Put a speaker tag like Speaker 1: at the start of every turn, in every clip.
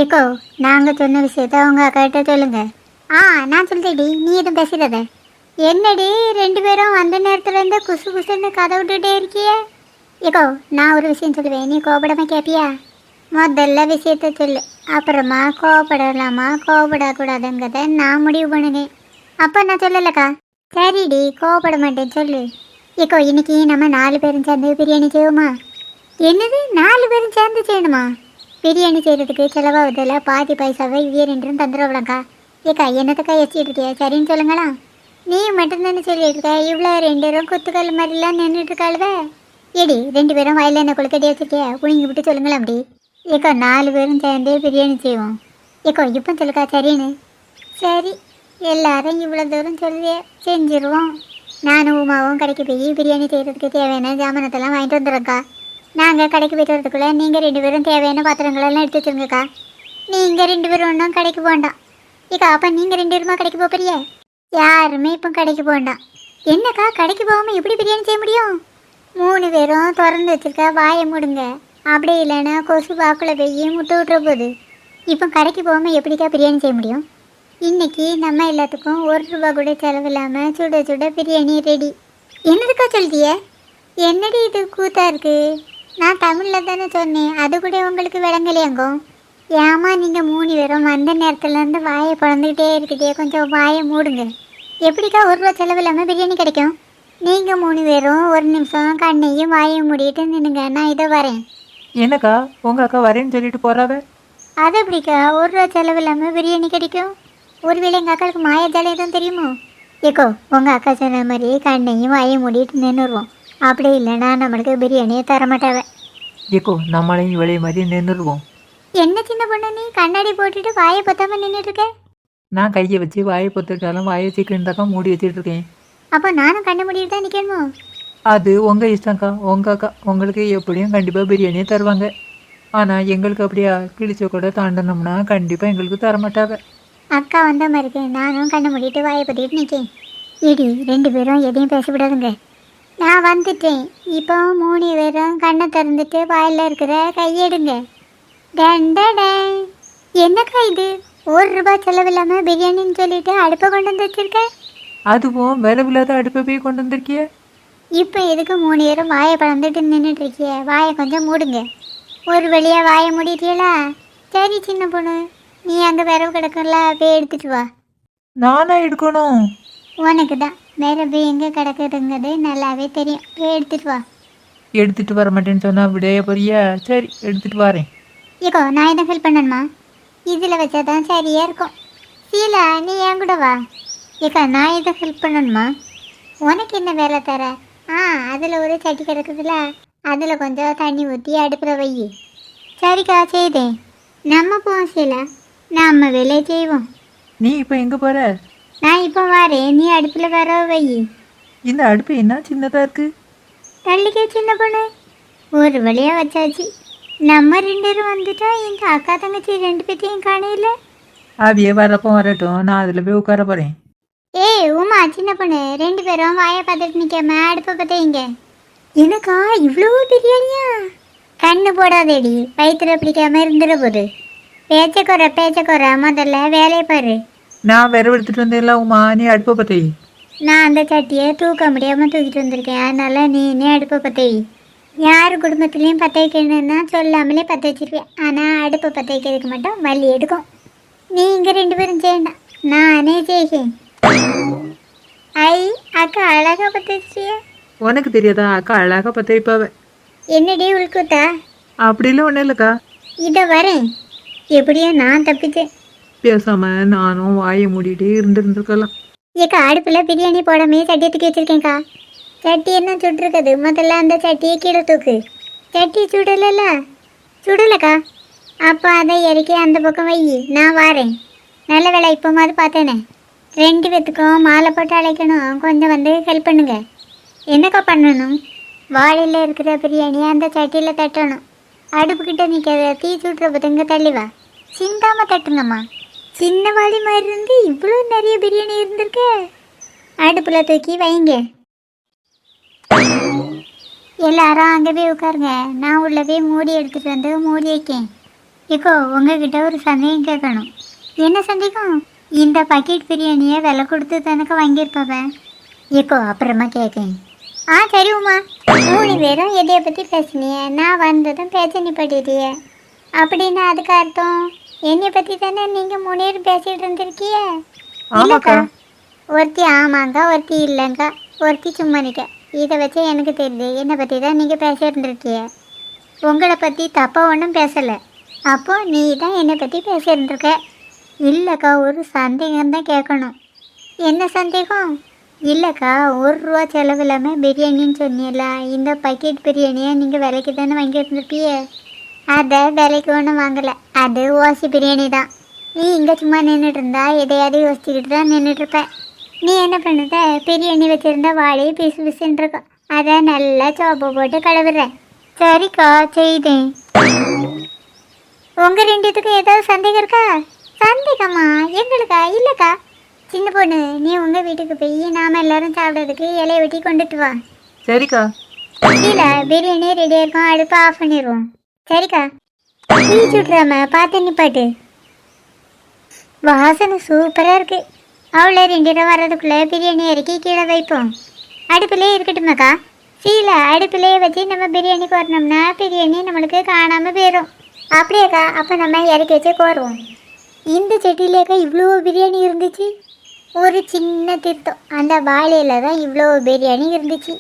Speaker 1: ஏக்கோ, நாங்கள் சொன்ன விஷயத்த அவங்க அக்காட்ட சொல்லுங்க. நான் சொல்லிட்டேடி, நீ எதுவும் பேசுகிறத. என்னடி 2 பேரும் அந்த நேரத்தில் இருந்து குசு குசுன்னு கதை விட்டுட்டே இருக்கியே. ஏக்கோ, நான் ஒரு விஷயம் சொல்லுவேன், நீ கோபப்படாமல் கேட்பியா? முதல்ல விஷயத்த சொல்லு, அப்புறமா கோவப்படலாமா கோவப்படக்கூடாதுங்கிறத நான் முடிவு பண்ணுவேன். அப்போ நான் சொல்லலக்கா. சரிடி, கோவப்பட மாட்டேன்னு சொல்லு. ஏக்கோ, இன்னைக்கு நம்ம 4 பேரும் சேர்ந்து பிரியாணி செய்வோமா? என்னது, 4 பேரும் சேர்ந்து செய்யணுமா? பிரியாணி செய்கிறதுக்கு செலவாகுதில்ல, பாதி பைசாவை வீரன்றும் தந்துடுவாங்கக்கா. ஏக்கா, என்னத்தக்கா யோசிச்சுட்டு இருக்கியா? சரின்னு சொல்லுங்களா. நீ மட்டும்தானே சொல்லிட்டு இருக்க, இவ்வளோ 2 பேரும் குத்துக்கல் மாதிரிலாம் நின்றுட்டு இருக்காளுவே. ஏடி, 2 பேரும் வயலில் என்ன கொழுக்கட்டி வச்சுருக்கியா? புனிங்கி விட்டு சொல்லுங்களா அப்படி. ஏக்கோ, 4 பேரும் சேர்ந்து பிரியாணி செய்வோம். ஏக்கோ, இப்போ சொல்லுக்கா சரின்னு. சரி, எல்லாரும் இவ்வளோ தூரம் சொல்லி செஞ்சிருவோம். நானும் உமாவும் கடைக்கு போய் பிரியாணி செய்கிறதுக்கு தேவையான ஜாமானத்தெல்லாம் வாங்கிட்டு வந்துடுறேங்க்கா. நாங்கள் கடைக்கு போய்ட்டு வரதுக்குள்ளே நீங்கள் 2 பேரும் தேவையான பாத்திரங்களெல்லாம் எடுத்து வச்சுருங்கக்கா. நீங்கள் 2 பேரும் ஒன்றும் கடைக்கு போண்டாம். ஏக்கா, அப்போ நீங்கள் 2 பேருமா கடைக்கு போறியே? யாருமே இப்போ கடைக்கு போண்டாம். என்னக்கா, கடைக்கு போகாமல் எப்படி பிரியாணி செய்ய முடியும்? 3 பேரும் திறந்து வச்சுருக்கா, வாயை மூடுங்க. அப்படி இல்லைன்னா கொசு வாக்கில் போய் முட்டை விட்டுற போகுது. இப்போ கடைக்கு போகாமல் எப்படிக்கா பிரியாணி செய்ய முடியும்? இன்றைக்கி நம்ம எல்லாத்துக்கும் 1 ரூபா கூட செலவில்லாமல் சுட சுட பிரியாணி ரெடி. என்னதுக்கா சொல்லிட்டிய? என்னடி இது கூத்தா இருக்குது? நான் தமிழில் தானே சொன்னேன், அது கூட உங்களுக்கு விளங்கலையாங்கோ? ஏமா நீங்கள் 3 பேரும் அந்த நேரத்துலேருந்து வாயை பிறந்துக்கிட்டே இருக்குதே, கொஞ்சம் வாயை மூடுங்க. எப்படிக்கா 1 ரூபா செலவில்லாமல் பிரியாணி கிடைக்கும்? நீங்கள் 3 பேரும் 1 நிமிஷம் கண்ணையும் வாயை மூடிட்டு நின்னுங்க, நான் இதை வரேன்.
Speaker 2: என்னக்கா, உங்கள் அக்கா வரேன்னு சொல்லிட்டு போகிறாவ?
Speaker 1: அது எப்படிக்கா 1 ரூபா செலவில்லாமல் பிரியாணி கிடைக்கும்? ஒருவேளை எங்கள் அக்காவுக்கு மாயஜாலம் எதுவும் தெரியுமோ? ஏக்கோ, உங்கள் அக்கா சொன்ன மாதிரி கண்ணையும் வாயை மூடிட்டு நின்றுடுவோம். அப்படி இல்லைன்னா நம்மளுக்கு பிரியாணியை தரமாட்டாவ.
Speaker 2: ஏக்கோ, நம்மளையும் இவளே மாதிரி நின்றுடுவோம்.
Speaker 1: என்ன சின்ன பொண்ணு, நீ கண்ணாடி போட்டுட்டு வாயை பத்தாமல் நின்றுட்டு இருக்க?
Speaker 2: நான் கையை வச்சு வாயை பொத்துட்டாலும் வாயை சீக்கிரம் தாக்கா மூடி வச்சுட்டு இருக்கேன்.
Speaker 1: அப்போ நானும் கண்ணை மூடிட்டு தான் நிற்கணுமோ?
Speaker 2: அது உங்கள் இஷ்டம்க்கா. உங்கள் அக்கா உங்களுக்கு எப்படியும் கண்டிப்பாக பிரியாணியை தருவாங்க. ஆனால் எங்களுக்கு அப்படியா கிழிச்ச கூட தாண்டனோம்னா கண்டிப்பாக எங்களுக்கு தரமாட்டாவ.
Speaker 1: அக்கா வந்த மாதிரி இருக்கு, நானும் கண்ணை மூடிட்டு வாயை பற்றிட்டு நிற்கேன். இடி, 2 பேரும் எதையும் பேசக்கூடாதுங்க. நான் வந்துட்டேன். இப்போ 3 பேரும் கண்ணை திறந்துட்டு வாயில் இருக்கிற கையெடுங்க. டண்டடே, என்னக்கா இது? 1 ரூபா செலவில்லாமல் பிரியாணின்னு சொல்லிட்டு அடுப்பை கொண்டு வந்து வச்சிருக்க.
Speaker 2: அதுவும் விலவில்லாத அடுப்பை போய் கொண்டு வந்திருக்கிய.
Speaker 1: இப்போ எதுக்கு 3 பேரும் வாயை பழந்துட்டு நின்றுட்டு இருக்கிய? வாயை கொஞ்சம் மூடுங்க. ஒரு வழியாக வாயை மூடிட்டீங்களா? சரி சின்ன பொண்ணு, நீ அங்கே விரவு கிடக்கும்ல, போய் எடுத்துட்டு வா.
Speaker 2: நானா எடுக்கணும்?
Speaker 1: உனக்கு தான் விரவு எங்கே கிடக்குதுங்கிறது நல்லாவே தெரியும். போய் எடுத்துட்டு வா.
Speaker 2: எடுத்துட்டு வர மாட்டேன்னு சொன்னா விடைய போறியா? சரி, எடுத்துட்டு வரேன்.
Speaker 1: ஏக்கோ, நான் எதை ஹெல்ப் பண்ணணுமா? இதில் வச்சா தான் சரியாக இருக்கும். சீலா, நீ என் கூட வா. ஏக்கா, நான் எதை ஹெல்ப் பண்ணணுமா? உனக்கு என்ன வேலை தர? அதில் ஒரு சட்டி கிடக்குதுல, அதில் கொஞ்சம் தண்ணி ஊற்றி அடுப்பில் வை. சரிக்கா, செய்தேன். நம்ம போவோம் சீலா, நம்ம வேலையை செய்வோம்.
Speaker 2: நீ இப்போ எங்கே போகிற?
Speaker 1: நான் இப்போ வரேன், நீ அடுப்பில் வர வை.
Speaker 2: இந்த அடுப்பு என்ன சின்னதாக இருக்குது?
Speaker 1: தள்ளிக்க சின்ன பொண்ணு, ஒரு வழியாக வச்சாச்சு. நம்ம 2 பேரும் வந்துட்டா எங்கள் அக்கா தங்கச்சி 2 பேர்த்தையும் காணையில.
Speaker 2: அவையே வரப்போ வரட்டும், நான் அதில் போய் உட்கார போகிறேன்.
Speaker 1: ஏய் உமா, சின்ன பொண்ணு, 2 பேரும் வாயை பார்த்துட்டு நிற்காம அடுப்பை பார்த்தீங்க. எனக்கா இவ்வளோ பிரியாணியா? கண்ணு போடாதேடி, வயிற்றுல பிடிக்காம இருந்துட போகுது. பேச்ச குறை, முதல்ல வேலையை பாரு.
Speaker 2: நான் விரவு எடுத்துகிட்டு வந்தேன்ல உமா, நீ அடுப்பை பற்றி.
Speaker 1: நான் அந்த சட்டியை தூக்க முடியாமல் தூக்கிட்டு வந்திருக்கேன், அதனால நீ அடுப்பை பற்றி. யார் குடும்பத்துலேயும் பற்ற வைக்கணும்னா சொல்லாமலே பற்ற வச்சிருப்பேன். ஆனால் அடுப்பை பற்ற வைக்கிறதுக்கு மட்டும் வலி எடுக்கும். நீங்கள் 2 பேரும் செய்யண்டாம், நானே செய்கிறேன். ஐ, அக்கா அழகாக பற்ற வச்சியா?
Speaker 2: உனக்கு தெரியாதா? அக்கா அழகாக பற்ற வைப்பாவ.
Speaker 1: என்னடி உள்கூத்தா?
Speaker 2: அப்படிலாம் ஒன்றும் இல்லைக்கா.
Speaker 1: இதை வரேன், எப்படியோ நான் தப்பிச்சேன்.
Speaker 2: பேசாமல் நானும் வாயை மூடிட்டே இருந்துருந்துருக்கலாம்.
Speaker 1: ஏக்கா, அடுப்பில் பிரியாணி போடாமே சட்டியை தூக்கி வச்சிருக்கேன்க்கா. சட்டி என்ன சுட்டுருக்குது? முதல்ல அந்த சட்டியை கீழே தூக்கு. சட்டி சுடலைக்கா. அப்போ அதை இறக்கி அந்த பக்கம் வை, நான் வாரேன். நல்ல வேலை இப்போமாவது பார்த்தேனே. 2 பேத்துக்கும் மாலை போட்டு அழைக்கணும், கொஞ்சம் வந்து ஹெல்ப் பண்ணுங்க. என்னக்கா பண்ணணும்? வாழையில் இருக்கிற பிரியாணியை அந்த சட்டியில் தட்டணும். அடுப்புக்கிட்ட நிற்காத, தீ சுட்டுற பத்துங்க தள்ளி வா. சிந்தாமல் தட்டுங்கம்மா. சின்ன வாளி மாதிரி இருந்து இவ்வளோ நிறைய பிரியாணி இருந்திருக்கு. அடுப்பில் தூக்கி வைங்க. எல்லாரும் அங்கே போய் உட்காருங்க, நான் உள்ள போய் மூடி எடுத்துகிட்டு வந்து மூடி வைக்கேன். இப்போ உங்ககிட்ட ஒரு சந்தேகம் கேட்கணும். என்ன சந்தேகம்? இந்த பக்கெட் பிரியாணியை விலை கொடுத்து தனக்கு வாங்கியிருப்பவன். இப்போ அப்புறமா கேட்கேன். சரி உமா, 3 பேரும் எதையை பற்றி பேசினிய, நான் வந்ததும் பேச்ச நிப்பாட்டிட்டிய. அப்படின்னா அதுக்கு அர்த்தம் என்னை பற்றி தானே நீங்கள் 3 பேரும் பேசிகிட்டு இருந்திருக்கிய. இல்லைக்கா, ஒருத்தி ஆமாங்க, ஒருத்தி இல்லைங்க, ஒருத்தி சும்மா நிற்க. இதை வச்சு எனக்கு தெரியுது என்னை பற்றி தான் நீங்கள் பேசியிருந்துருக்கிய. உங்களை பற்றி தப்பாக ஒன்றும் பேசலை. அப்போ நீ தான் என்னை பற்றி பேசியிருந்துருக்க. இல்லைக்கா, ஒரு சந்தேகம் தான் கேட்கணும். என்ன சந்தேகம்? இல்லைக்கா, 1 ரூபா செலவு இல்லாமல் பிரியாணின்னு சொன்னீங்கள, இந்த பக்கெட் பிரியாணியை நீங்கள் விலைக்கு தானே வாங்கியிருந்துருப்பிய. அதை விலைக்கு ஒன்றும் வாங்கலை, அது ஓசி பிரியாணி தான். நீ இங்கே சும்மா நின்றுட்டு இருந்தா எதையாவது யோசிச்சுக்கிட்டு தான் நின்றுட்டுருப்ப. நீ என்ன பண்ணுத, பிரியாணி வச்சுருந்தா வாழை பிசு பிசுன்னு இருக்கும், அதை நல்லா சோப்பு போட்டு கழுவுறேன். சரிக்கா, செய்தேன். உங்கள் 2த்துக்கும் ஏதாவது சந்தேகம் இருக்கா? சந்தேகமா? எங்களுக்கா? இல்லைக்கா. சின்ன பொண்ணு, நீ உங்கள் வீட்டுக்கு போய் நாம எல்லாரும் சாப்பிட்றதுக்கு இலையை வெட்டி கொண்டுட்டு வா.
Speaker 2: சரிக்கா.
Speaker 1: கீழே பிரியாணி ரெடியாக இருக்கும், அடுப்பை ஆஃப் பண்ணிடுவோம். சரிக்கா. டீ சுட்றாம பார்த்து நிப்பாட்டு. வாசனை சூப்பராக இருக்கு. அவ்வளோ 2 ரூபா வர்றதுக்குள்ளே பிரியாணி இறக்கி கீழே வைப்போம். அடுப்பிலே இருக்கட்டுமாக்கா? கீழே அடுப்பிலே வச்சு நம்ம பிரியாணி கோரணும்னா பிரியாணி நம்மளுக்கு காணாமல் போயிடும். அப்படியேக்கா, அப்போ நம்ம இறக்கி வச்சு கோருவோம். இந்த செட்டிலேக்கா இவ்வளோ பிரியாணி இருந்துச்சு. ஒரு சின்ன திருத்தம், அந்த வாழையில் தான் இவ்வளோ பிரியாணி இருந்துச்சு.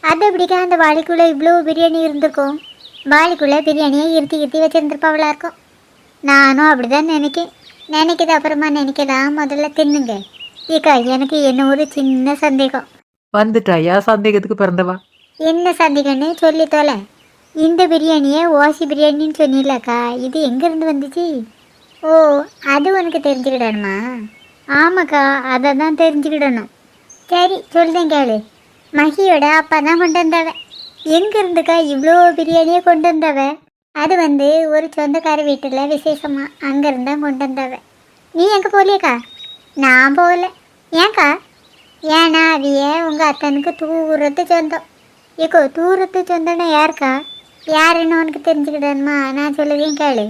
Speaker 1: அது எப்படிக்கா அந்த வாழைக்குள்ளே இவ்வளோ பிரியாணி இருந்திருக்கும்? வாழைக்குள்ளே பிரியாணியை இருத்தி வச்சுருந்துருப்பாவளா இருக்கும். நானும் அப்படி தான் நினைக்கிது அப்புறமா நினைக்கலாம். முதல்ல தின்னுங்க. ஏக்கா, எனக்கு என்ன ஒரு சின்ன சந்தேகம்.
Speaker 2: வந்துட்டாயா சந்தேகத்துக்கு பிறந்தவா?
Speaker 1: என்ன சந்தேகம்னு சொல்லி தோலை. இந்த பிரியாணியை ஓசி பிரியாணின்னு சொன்னீங்களாக்கா, இது எங்கேருந்து வந்துச்சு? ஓ, அது உனக்கு தெரிஞ்சுக்கிடணுமா? ஆமாக்கா, அதை தான் தெரிஞ்சுக்கிடணும். சரி, சொல்லுதேன் கேளு. மகியோட அப்பா தான் கொண்டு வந்தவ. எங்கேருந்துக்கா இவ்வளோ பிரியாணியை கொண்டு வந்தவ? அது ஒரு சொந்தக்கார வீட்டில் விசேஷமா, அங்கேருந்தான் கொண்டு வந்தவ. நீ எங்கே போகலையக்கா? நான் போகல. ஏன்க்கா? ஏன்னா அவிய உங்கள் அத்தனுக்கு தூரத்து சொந்தம். ஏக்கோ, தூரத்து சொந்தம்னா யாருக்கா? யாருன்னு உனக்கு தெரிஞ்சுக்கிடணுமா? நான் சொல்லுவேன் கேளு.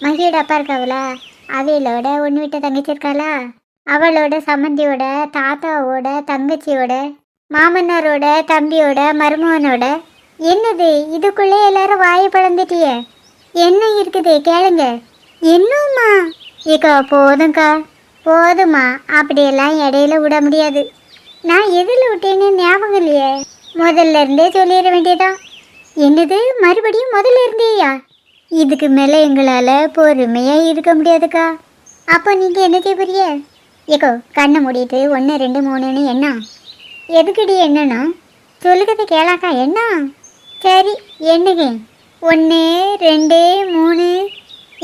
Speaker 1: மகியோட அப்பா இருக்காவளா, அவையிலோட ஒன்று விட்ட தங்கச்சி இருக்காளா, அவளோட சம்மந்தியோட தாத்தாவோட தங்கச்சியோட மாமனாரோட தம்பியோட மருமகனோட. என்னது இதுக்குள்ளே எல்லாரும் வாயை பழந்துட்டிய? என்ன இருக்குது கேளுங்க. என்னம்மா? ஏக்கா, போதும்க்கா, போதுமா. அப்படியெல்லாம் இடையில விட முடியாது. நான் எதில் விட்டேன்னு ஞாபகம் இல்லையே. முதல்ல இருந்தே சொல்லிட வேண்டியதான். என்னது, மறுபடியும் முதல்ல இருந்தேயா? இதுக்கு மேலே எங்களால் பொறுமையாக இருக்க முடியாதுக்கா. அப்போ நீங்கள் என்ன செய்ய போறிய? ஏக்கோ, கண்ணை மூடிட்டு 1 2 3ன்னு என்ன? எதுக்குடி என்னன்னா? சொல்லுகிறத கேளாக்கா. என்ன? சரி, என்னங்க? 1 2 3.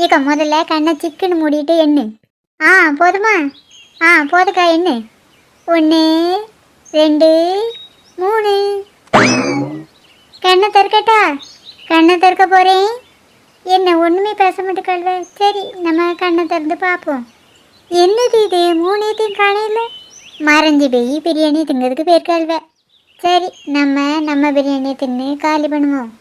Speaker 1: ஏக்கா, முதல்ல கண்ணை சிக்குன்னு மூடிட்டு எண்ணு. போதுமா? போதுக்கா, எண்ணு. 1 2 3. கண்ணை திறக்கட்டா? கண்ணை திறக்க போகிறேன். என்ன ஒன்றுமே பேச மாட்டேக்கல்வ? சரி, நம்ம கண்ணை திறந்து பார்ப்போம். என்னது இது, 3 காணையில் மறைஞ்சி போய் பிரியாணி திங்கிறதுக்கு போயிருக்கல்வ. சரி, நம்ம பிரியாணி தின்னு காலி பண்ணுவோம்.